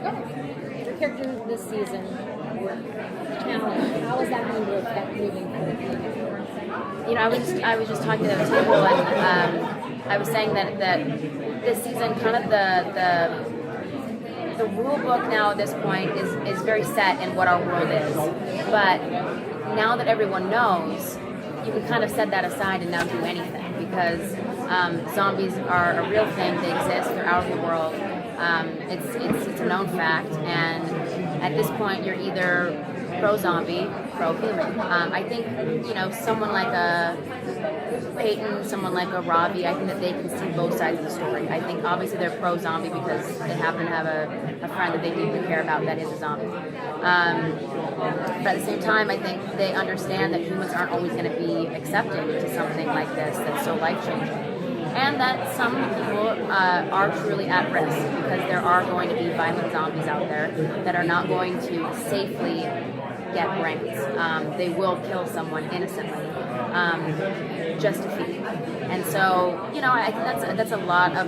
Your character this season, how is that going to affect moving forward? I was just talking at the table, and I was saying that this season, kind of the rule book now at this point is very set in what our world is. But now that everyone knows, you can kind of set that aside and not do anything, because zombies are a real thing. They exist. They're out in the world. It's a known fact, and at this point, you're either pro-zombie, pro-human. I think, someone like a Peyton, someone like a Ravi, I think that they can see both sides of the story. I think obviously they're pro-zombie because they happen to have a friend that they deeply care about that is a zombie. But at the same time, I think they understand that humans aren't always going to be accepting to something like this that's so life-changing. And that some people are truly at risk, because there are going to be violent zombies out there that are not going to safely get brains. They will kill someone innocently just to feed. And so, I think that's a lot of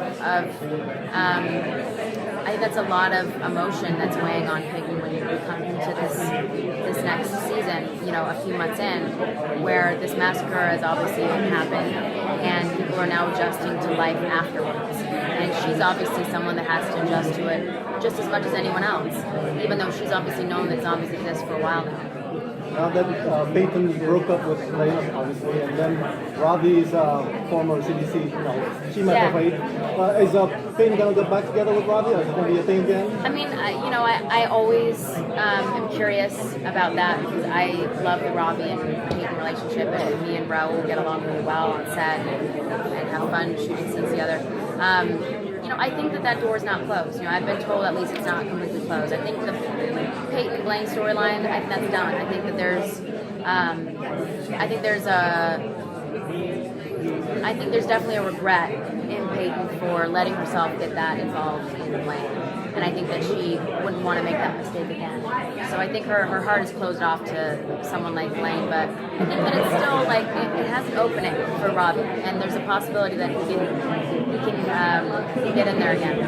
I think that's a lot of emotion that's weighing on Peyton when you come into this next season, a few months in, where this massacre has obviously happened, and people are now adjusting to life afterwards. And she's obviously someone that has to adjust to it just as much as anyone else, even though she's obviously known that zombies exist for a while now. Now that Peyton broke up with Lane, obviously, and then Ravi's former CDC, she might have played. Is Peyton going to get back together with Ravi, or is it going to be a thing again? I mean, I always am curious about that, because I love the Ravi and Peyton relationship, and me and Raul get along really well on set and have fun shooting scenes together. I think that door is not closed. I've been told at least it's not completely closed. I think the Peyton Blaine storyline, I think that's done. I think that there's definitely a regret in Peyton for letting herself get that involved in Blaine. And I think that she wouldn't want to make that mistake again. So I think her heart is closed off to someone like Blaine, but I think that it's still it has an opening for Robbie, and there's a possibility that he can get in there again.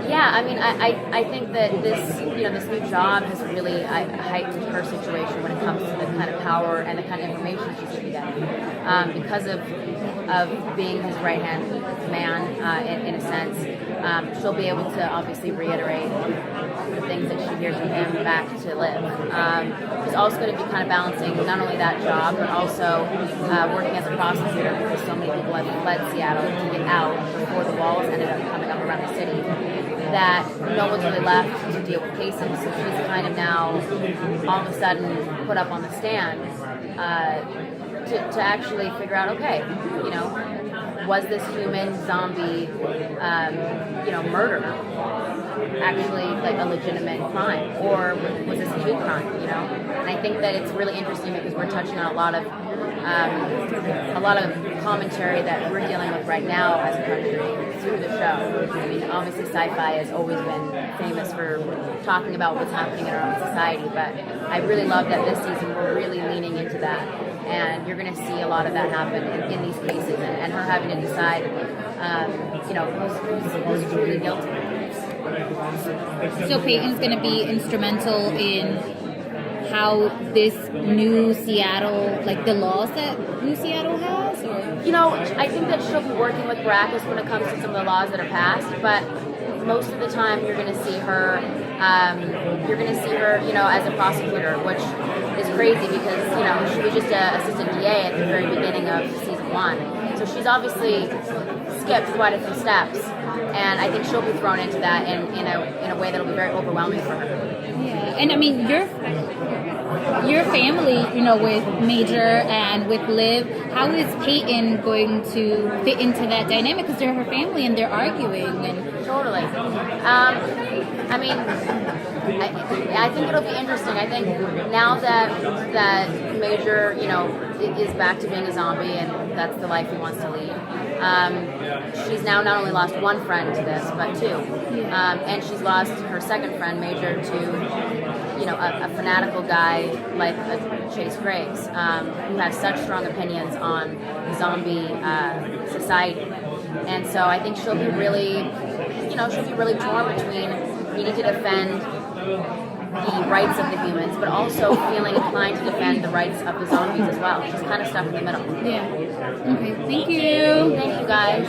Yeah, I mean, I think that this new job has really heightened her situation when it comes to the kind of power and the kind of information she's going to be getting, because of being his right-hand man, in a sense. She'll be able to obviously reiterate the things that she hears from him back to Liv. She's also going to be kind of balancing not only that job, but also working as a prosecutor, because so many people have fled Seattle to get out before the walls ended up coming up around the city, that no one's really left to deal with cases. So she's kind of now all of a sudden put up on the stand to actually figure out, okay, was this human zombie, murder actually like a legitimate crime, or was this a hate crime? And I think that it's really interesting because we're touching on a lot of commentary that we're dealing with right now as a country through the show. I mean, obviously sci-fi has always been famous for talking about what's happening in our own society, but I really love that this season we're really leaning into that, and you're going to see a lot of that happen in these cases, and her having to decide, who's truly guilty. So Peyton's going to be instrumental in how this new Seattle, like the laws that new Seattle has? Or? I think that she'll be working with Barackis when it comes to some of the laws that are passed, but most of the time you're going to see her, as a prosecutor, which is crazy because, she was just an assistant DA at the very beginning of season 1. So she's obviously skipped quite a few steps, and I think she'll be thrown into that in a way that'll be very overwhelming for her. Yeah, and I mean, your family, with Major and with Liv, how is Peyton going to fit into that dynamic? Because they're her family and they're arguing. And totally. I think it'll be interesting. I think now that Major, is back to being a zombie and that's the life he wants to lead. She's now not only lost one friend to this, but two. And she's lost her second friend, Major, to a fanatical guy like Chase Graves, who has such strong opinions on zombie society. And so I think she'll be really torn between needing to defend the rights of the humans, but also feeling inclined to defend the rights of the zombies as well. She's kind of stuck in the middle. Yeah. Okay. Thank you. Thank you, guys.